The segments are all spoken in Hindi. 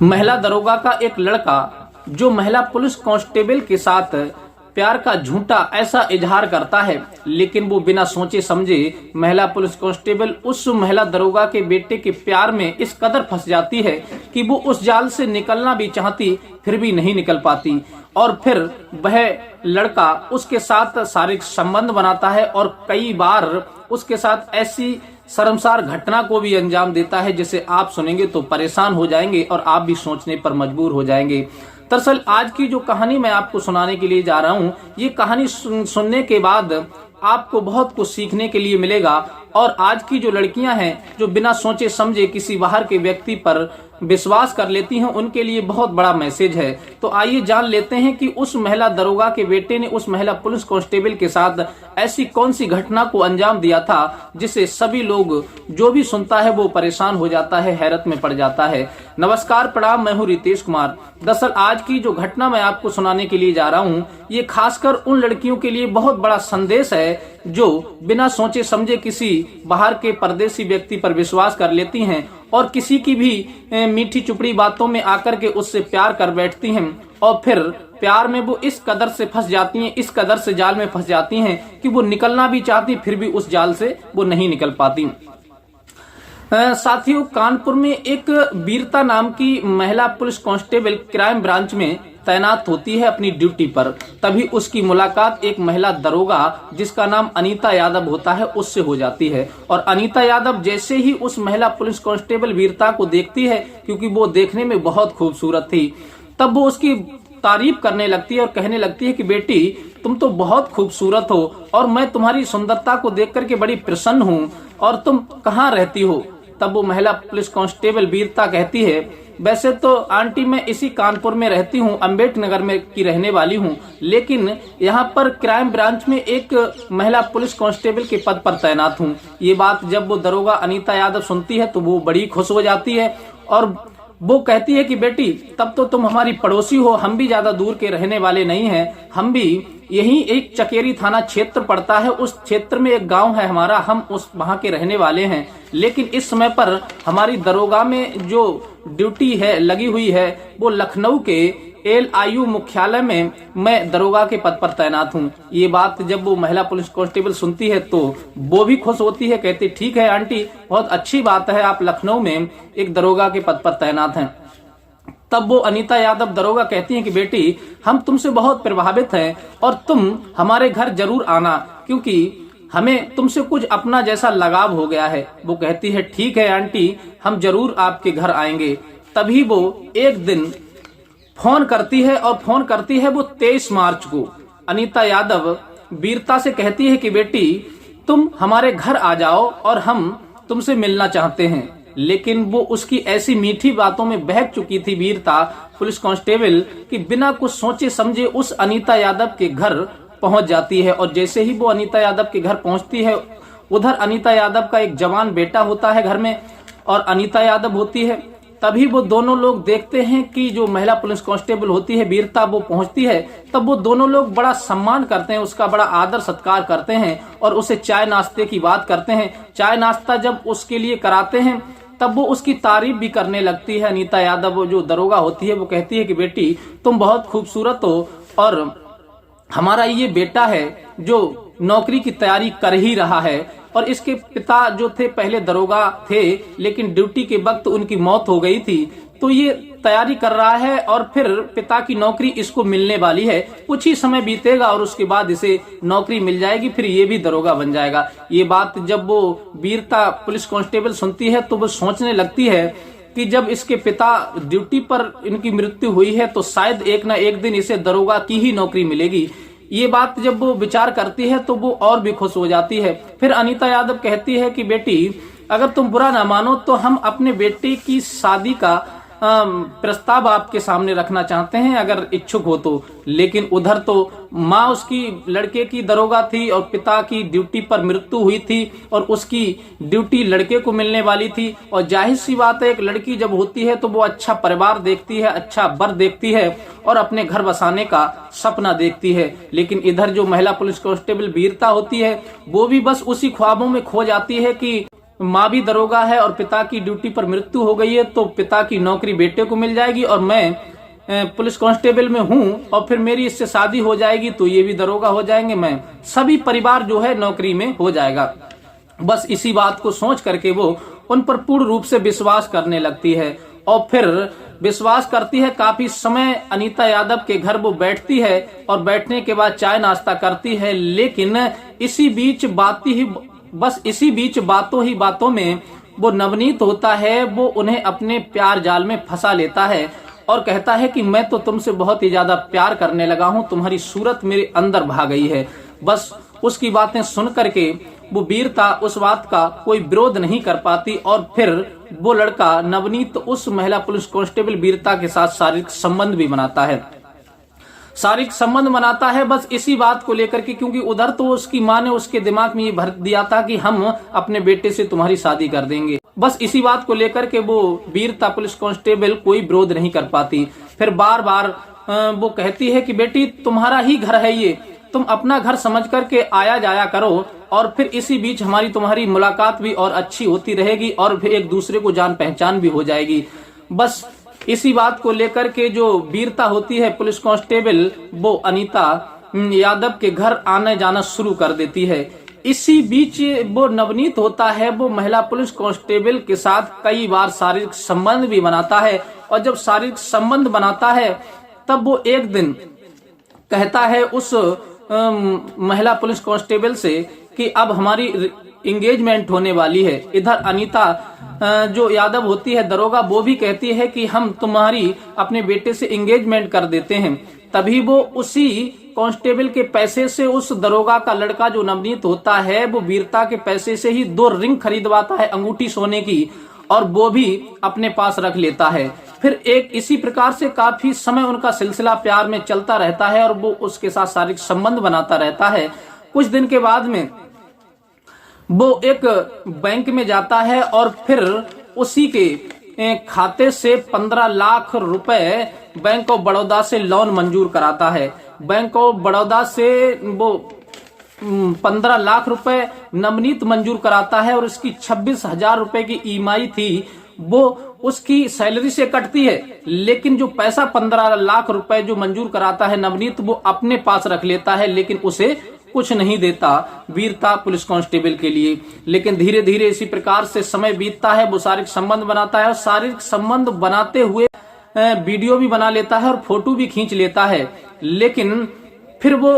महिला दरोगा का एक लड़का जो महिला पुलिस कांस्टेबल के साथ प्यार का झूठा ऐसा इजहार करता है, लेकिन वो बिना सोचे समझे महिला पुलिस कांस्टेबल उस महिला दरोगा के बेटे के प्यार में इस कदर फंस जाती है कि वो उस जाल से निकलना भी चाहती फिर भी नहीं निकल पाती। और फिर वह लड़का उसके साथ शारीरिक संबंध बनाता है और कई बार उसके साथ ऐसी शर्मसार घटना को भी अंजाम देता है जिसे आप सुनेंगे तो परेशान हो जाएंगे और आप भी सोचने पर मजबूर हो जाएंगे। दरअसल आज की जो कहानी मैं आपको सुनाने के लिए जा रहा हूँ, ये कहानी सुनने के बाद आपको बहुत कुछ सीखने के लिए मिलेगा। और आज की जो लड़कियां हैं जो बिना सोचे समझे किसी बाहर के व्यक्ति पर विश्वास कर लेती हैं, उनके लिए बहुत बड़ा मैसेज है। तो आइए जान लेते हैं कि उस महिला दरोगा के बेटे ने उस महिला पुलिस कांस्टेबल के साथ ऐसी कौन सी घटना को अंजाम दिया था जिसे सभी लोग जो भी सुनता है वो परेशान हो जाता है, हैरत में पड़ जाता है। नमस्कार, प्रणाम, मैं हूँ रितेश कुमार। दरअसल आज की जो घटना मैं आपको सुनाने के लिए जा रहा हूँ, ये खासकर उन लड़कियों के लिए बहुत बड़ा संदेश है जो बिना सोचे समझे किसी बाहर के परदेसी व्यक्ति पर विश्वास कर लेती हैं और किसी की भी मीठी चुपड़ी बातों में आकर के उससे प्यार कर बैठती हैं और फिर प्यार में वो इस कदर से फंस जाती हैं, इस कदर से जाल में फंस जाती हैं कि वो निकलना भी चाहती फिर भी उस जाल से वो नहीं निकल पाती। साथियों, कानपुर में एक वीरता नाम की महिला पुलिस कांस्टेबल क्राइम ब्रांच में तैनात होती है अपनी ड्यूटी पर। तभी उसकी मुलाकात एक महिला दरोगा जिसका नाम अनीता यादव होता है उससे हो जाती है। और अनीता यादव जैसे ही उस महिला पुलिस कांस्टेबल वीरता को देखती है, क्योंकि वो देखने में बहुत खूबसूरत थी, तब वो उसकी तारीफ करने लगती है और कहने लगती है कि बेटी, तुम तो बहुत खूबसूरत हो और मैं तुम्हारी सुंदरता को देख करके बड़ी प्रसन्न हूँ, और तुम कहाँ रहती हो? तब वो महिला पुलिस कांस्टेबल वीरता कहती है, वैसे तो आंटी मैं इसी कानपुर में रहती हूँ, अम्बेडकर नगर में की रहने वाली हूँ, लेकिन यहाँ पर क्राइम ब्रांच में एक महिला पुलिस कांस्टेबल के पद पर तैनात हूँ। ये बात जब वो दरोगा अनीता यादव सुनती है तो वो बड़ी खुश हो जाती है और वो कहती है कि बेटी, तब तो तुम हमारी पड़ोसी हो, हम भी ज्यादा दूर के रहने वाले नहीं हैं, हम भी यही एक चकेरी थाना क्षेत्र पड़ता है, उस क्षेत्र में एक गांव है हमारा, हम उस वहां के रहने वाले हैं, लेकिन इस समय पर हमारी दरोगा में जो ड्यूटी है लगी हुई है वो लखनऊ के LIU मुख्यालय में मैं दरोगा के पद पर तैनात हूँ। ये बात जब वो महिला पुलिस कांस्टेबल सुनती है तो वो भी खुश होती है, कहती ठीक है आंटी, बहुत अच्छी बात है, आप लखनऊ में एक दरोगा के पद पर तैनात हैं। तब वो अनीता यादव दरोगा कहती हैं कि बेटी, हम तुमसे बहुत प्रभावित हैं और तुम हमारे घर जरूर आना, क्योंकि हमें तुमसे कुछ अपना जैसा लगाव हो गया है। वो कहती है ठीक है आंटी, हम जरूर आपके घर आएंगे। तभी वो एक दिन फोन करती है और फोन करती है वो 23 मार्च को। अनीता यादव वीरता से कहती है कि बेटी, तुम हमारे घर आ जाओ और हम तुमसे मिलना चाहते हैं। लेकिन वो उसकी ऐसी मीठी बातों में बहक चुकी थी वीरता पुलिस कांस्टेबल कि बिना कुछ सोचे समझे उस अनीता यादव के घर पहुंच जाती है। और जैसे ही वो अनीता यादव के घर पहुंचती है, उधर अनीता यादव का एक जवान बेटा होता है घर में और अनीता यादव होती है। तभी वो दोनों लोग देखते हैं कि जो महिला पुलिस कांस्टेबल होती है वीरता, वो पहुंचती है, तब वो दोनों लोग बड़ा सम्मान करते हैं, उसका बड़ा आदर सत्कार करते हैं और उसे चाय नाश्ते की बात करते हैं। चाय नाश्ता जब उसके लिए कराते हैं तब वो उसकी तारीफ भी करने लगती है। अनीता यादव वो जो दरोगा होती है वो कहती है कि बेटी, तुम बहुत खूबसूरत हो और हमारा ये बेटा है जो नौकरी की तैयारी कर ही रहा है, और इसके पिता जो थे पहले दरोगा थे, लेकिन ड्यूटी के वक्त उनकी मौत हो गई थी, तो ये तैयारी कर रहा है और फिर पिता की नौकरी इसको मिलने वाली है। कुछ ही समय बीतेगा और उसके बाद इसे नौकरी मिल जाएगी, फिर ये भी दरोगा बन जाएगा। ये बात जब वो वीरता पुलिस कांस्टेबल सुनती है तो वो सोचने लगती है कि जब इसके पिता ड्यूटी पर इनकी मृत्यु हुई है तो शायद एक ना एक दिन इसे दरोगा की ही नौकरी मिलेगी। ये बात जब वो विचार करती है तो वो और भी खुश हो जाती है। फिर अनीता यादव कहती है कि बेटी, अगर तुम बुरा ना मानो तो हम अपने बेटे की शादी का प्रस्ताव आपके सामने रखना चाहते हैं, अगर इच्छुक हो तो। लेकिन उधर तो माँ उसकी लड़के की दरोगा थी और पिता की ड्यूटी पर मृत्यु हुई थी और उसकी ड्यूटी लड़के को मिलने वाली थी। और जाहिर सी बात है, एक लड़की जब होती है तो वो अच्छा परिवार देखती है, अच्छा वर देखती है और अपने घर बसाने का सपना देखती है। लेकिन इधर जो महिला पुलिस कांस्टेबल वीरता होती है वो भी बस उसी ख्वाबों में खो जाती है कि माँ भी दरोगा है और पिता की ड्यूटी पर मृत्यु हो गई है तो पिता की नौकरी बेटे को मिल जाएगी, और मैं पुलिस कांस्टेबल में हूँ और फिर मेरी इससे शादी हो जाएगी तो ये भी दरोगा हो जाएंगे, मैं सभी परिवार जो है नौकरी में हो जाएगा। बस इसी बात को सोच करके वो उन पर पूर्ण रूप से विश्वास करने लगती है और फिर विश्वास करती है। काफी समय अनीता यादव के घर वो बैठती है और बैठने के बाद चाय नाश्ता करती है, लेकिन इसी बीच बातों ही बातों में वो नवनीत होता है, वो उन्हें अपने प्यार जाल में फंसा लेता है और कहता है कि मैं तो तुमसे बहुत ही ज्यादा प्यार करने लगा हूँ, तुम्हारी सूरत मेरे अंदर भा गई है। बस उसकी बातें सुन करके वो वीरता उस बात का कोई विरोध नहीं कर पाती और फिर वो लड़का नवनीत उस महिला पुलिस कांस्टेबल वीरता के साथ शारीरिक संबंध भी बनाता है। बस इसी बात को लेकर के, क्योंकि उधर तो उसकी माँ ने उसके दिमाग में ये भर दिया था कि हम अपने बेटे से तुम्हारी शादी कर देंगे। बस इसी बात को लेकर के वो वीरता पुलिस कांस्टेबल कोई विरोध नहीं कर पाती। फिर बार बार वो कहती है कि बेटी तुम्हारा ही घर है ये, तुम अपना घर समझ करके आया जाया करो और फिर इसी बीच हमारी तुम्हारी मुलाकात भी और अच्छी होती रहेगी और फिर एक दूसरे को जान पहचान भी हो जाएगी। बस इसी बात को लेकर के जो वीरता होती है पुलिस कांस्टेबल, वो अनीता यादव के घर आने जाना शुरू कर देती है। इसी बीच वो नवनीत होता है, वो महिला पुलिस कांस्टेबल के साथ कई बार शारीरिक संबंध भी बनाता है और जब शारीरिक संबंध बनाता है तब वो एक दिन कहता है उस महिला पुलिस कांस्टेबल से कि अब हमारी एंगेजमेंट होने वाली है। इधर अनीता जो यादव होती है दरोगा, वो भी कहती है कि हम तुम्हारी अपने बेटे से एंगेजमेंट कर देते हैं। तभी वो उसी कांस्टेबल के पैसे से उस दरोगा का लड़का जो नवनीत होता है वो वीरता के पैसे से ही 2 रिंग खरीदवाता है अंगूठी सोने की, और वो भी अपने पास रख लेता है। फिर एक इसी प्रकार से काफी समय उनका सिलसिला प्यार में चलता रहता है और वो उसके साथ शारीरिक संबंध बनाता रहता है। कुछ दिन के बाद में वो एक बैंक में जाता है और फिर उसी के खाते से 15 लाख रुपए बैंक ऑफ बड़ौदा से लोन मंजूर कराता है। बैंक ऑफ बड़ौदा से वो 15 लाख रुपए नवनीत मंजूर कराता है और उसकी 26,000 रुपए की ईएमआई थी वो उसकी सैलरी से कटती है, लेकिन जो पैसा 15 लाख रुपए जो मंजूर कराता है नवनीत वो अपने पास रख लेता है, लेकिन उसे कुछ नहीं देता वीरता पुलिस कांस्टेबल के लिए। लेकिन धीरे धीरे इसी प्रकार से समय बीतता है, वो शारीरिक संबंध बनाता है और शारीरिक संबंध बनाते हुए वीडियो भी बना लेता है और फोटो भी खींच लेता है। लेकिन फिर वो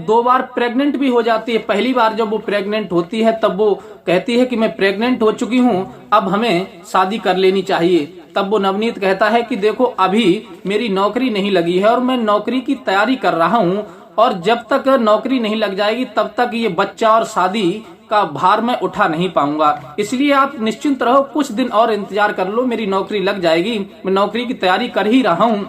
2 बार प्रेग्नेंट भी हो जाती है। पहली बार जब वो प्रेग्नेंट होती है तब वो कहती है कि मैं प्रेग्नेंट हो चुकी हूँ, अब हमें शादी कर लेनी चाहिए। तब वो नवनीत कहता है कि देखो अभी मेरी नौकरी नहीं लगी है और मैं नौकरी की तैयारी कर रहा हूँ, और जब तक नौकरी नहीं लग जाएगी तब तक ये बच्चा और शादी का भार मैं उठा नहीं पाऊंगा, इसलिए आप निश्चिंत रहो, कुछ दिन और इंतजार कर लो, मेरी नौकरी लग जाएगी, मैं नौकरी की तैयारी कर ही रहा हूँ,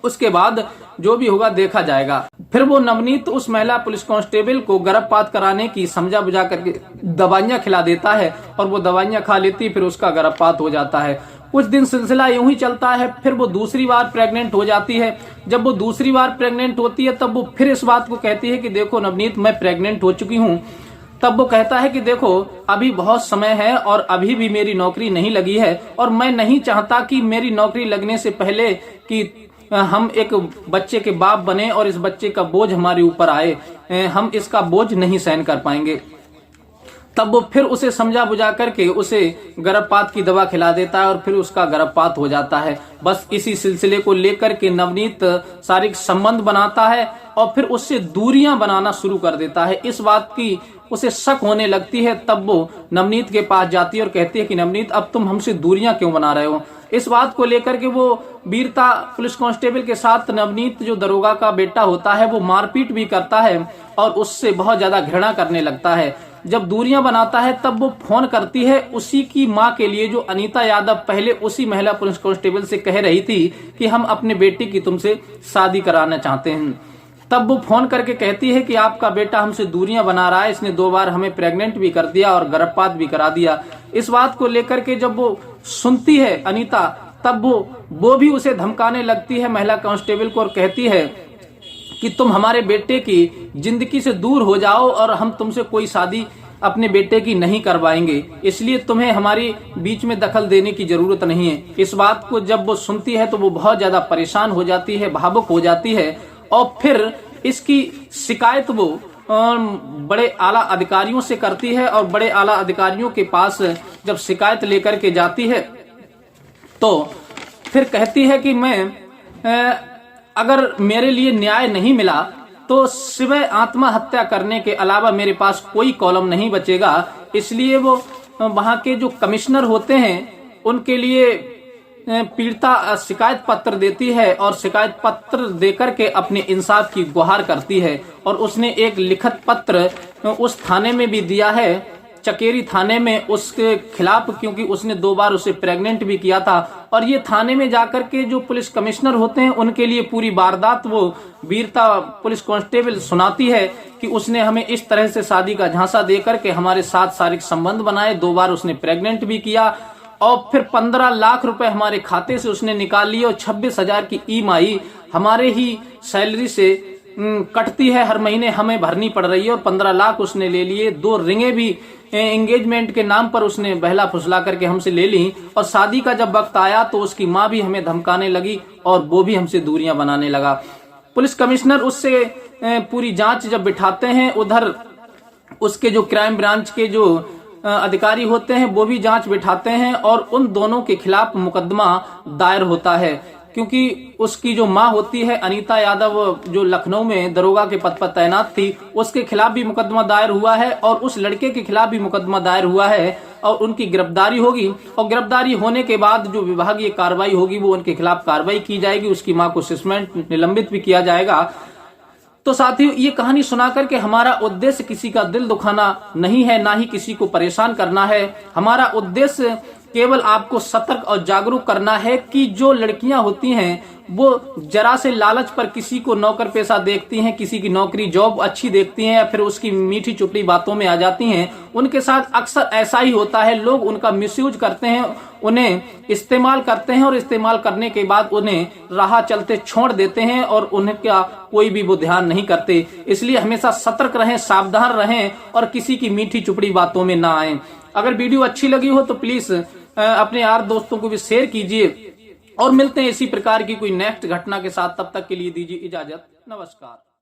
उसके बाद जो भी होगा देखा जाएगा। फिर वो नवनीत उस महिला पुलिस कांस्टेबल को गर्भपात कराने की समझा बुझा करके दवाइयां खिला देता है और वो दवाइयां खा लेती, फिर उसका गर्भपात हो जाता है। कुछ दिन सिलसिला यूं ही चलता है। फिर वो दूसरी बार प्रेग्नेंट हो जाती है। जब वो दूसरी बार प्रेग्नेंट होती है तब वो फिर इस बात को कहती है कि देखो नवनीत मैं प्रेग्नेंट हो चुकी हूँ। तब वो कहता है कि देखो अभी बहुत समय है और अभी भी मेरी नौकरी नहीं लगी है और मैं नहीं चाहता कि मेरी नौकरी लगने से पहले कि हम एक बच्चे के बाप बने और इस बच्चे का बोझ हमारे ऊपर आए, हम इसका बोझ नहीं सहन कर पाएंगे। तब वो फिर उसे समझा बुझा करके उसे गर्भपात की दवा खिला देता है और फिर उसका गर्भपात हो जाता है। बस इसी सिलसिले को लेकर के नवनीत शारीरिक संबंध बनाता है और फिर उससे दूरियां बनाना शुरू कर देता है। इस बात की उसे शक होने लगती है। तब वो नवनीत के पास जाती है और कहती है कि नवनीत अब तुम हमसे दूरियां क्यों बना रहे हो। इस बात को लेकर के वो वीरता पुलिस कांस्टेबल के साथ नवनीत जो दरोगा का बेटा होता है वो मारपीट भी करता है और उससे बहुत ज्यादा घृणा करने लगता है। जब दूरियां बनाता है तब वो फोन करती है उसी की माँ के लिए जो अनीता यादव पहले उसी महिला पुलिस कांस्टेबल से कह रही थी कि हम अपने बेटे की तुमसे शादी कराना चाहते हैं। तब वो फोन करके कहती है कि आपका बेटा हमसे दूरियां बना रहा है, इसने 2 बार हमें प्रेग्नेंट भी कर दिया और गर्भपात भी करा दिया। इस बात को लेकर के जब वो सुनती है अनीता तब वो भी उसे धमकाने लगती है महिला कांस्टेबल को और कहती है कि तुम हमारे बेटे की जिंदगी से दूर हो जाओ और हम तुमसे कोई शादी अपने बेटे की नहीं करवाएंगे, इसलिए तुम्हें हमारी बीच में दखल देने की जरूरत नहीं है। इस बात को जब वो सुनती है तो वो बहुत ज्यादा परेशान हो जाती है, भावुक हो जाती है और फिर इसकी शिकायत वो बड़े आला अधिकारियों से करती है और बड़े आला अधिकारियों के पास जब शिकायत लेकर के जाती है तो फिर कहती है कि मैं अगर मेरे लिए न्याय नहीं मिला तो सिवाय आत्महत्या करने के अलावा मेरे पास कोई कॉलम नहीं बचेगा। इसलिए वो वहां के जो कमिश्नर होते हैं उनके लिए पीड़िता शिकायत पत्र देती है और शिकायत पत्र देकर के अपने इंसाफ की गुहार करती है। और उसने एक लिखित पत्र उस थाने में भी दिया है, चकेरी थाने में, उसके खिलाफ, क्योंकि उसने 2 बार उसे प्रेग्नेंट भी किया था। और ये थाने में जाकर के जो पुलिस कमिश्नर होते हैं उनके लिए पूरी वारदात वो वीरता पुलिस कांस्टेबल सुनाती है कि उसने हमें इस तरह से शादी का झांसा देकर के हमारे साथ शारीरिक संबंध बनाए, 2 बार उसने प्रेग्नेंट भी किया और फिर 15 लाख रुपए हमारे खाते से उसने निकाल लिए और 26,000 की ईएमआई हमारे ही सैलरी से कटती है, हर महीने हमें भरनी पड़ रही है। और 15 लाख उसने ले लिए, 2 रिंगे भी एंगेजमेंट के नाम पर उसने बहला फुसला करके हमसे ले ली। और शादी का जब वक्त आया तो उसकी माँ भी हमें धमकाने लगी और वो भी हमसे दूरियां बनाने लगा। पुलिस कमिश्नर उससे पूरी जांच जब बिठाते हैं, उधर उसके जो क्राइम ब्रांच के जो अधिकारी होते हैं वो भी जांच बिठाते हैं और उन दोनों के खिलाफ मुकदमा दायर होता है। क्योंकि उसकी जो माँ होती है अनीता यादव, जो लखनऊ में दरोगा के पद पर तैनात थी, उसके खिलाफ भी मुकदमा दायर हुआ है और उस लड़के के खिलाफ भी मुकदमा दायर हुआ है और उनकी गिरफ्तारी होगी। और गिरफ्तारी होने के बाद जो विभागीय कार्रवाई होगी वो उनके खिलाफ कार्रवाई की जाएगी, उसकी माँ को सस्पेंड, निलंबित भी किया जाएगा। तो साथियों, ये कहानी सुना करके हमारा उद्देश्य किसी का दिल दुखाना नहीं है, ना ही किसी को परेशान करना है। हमारा उद्देश्य केवल आपको सतर्क और जागरूक करना है कि जो लड़कियां होती हैं वो जरा से लालच पर किसी को नौकर पेशा देखती हैं, किसी की नौकरी जॉब अच्छी देखती हैं या फिर उसकी मीठी चुपड़ी बातों में आ जाती हैं। उनके साथ अक्सर ऐसा ही होता है, लोग उनका मिसयूज करते हैं, उन्हें इस्तेमाल करते हैं और इस्तेमाल करने के बाद उन्हें राह चलते छोड़ देते हैं और उनका कोई भी वो ध्यान नहीं करते। इसलिए हमेशा सतर्क रहें, सावधान रहें और किसी की मीठी चुपड़ी बातों में ना आए। अगर वीडियो अच्छी लगी हो तो प्लीज अपने यार दोस्तों को भी शेयर कीजिए और मिलते हैं इसी प्रकार की कोई नेक्स्ट घटना के साथ। तब तक के लिए दीजिए इजाजत, नमस्कार।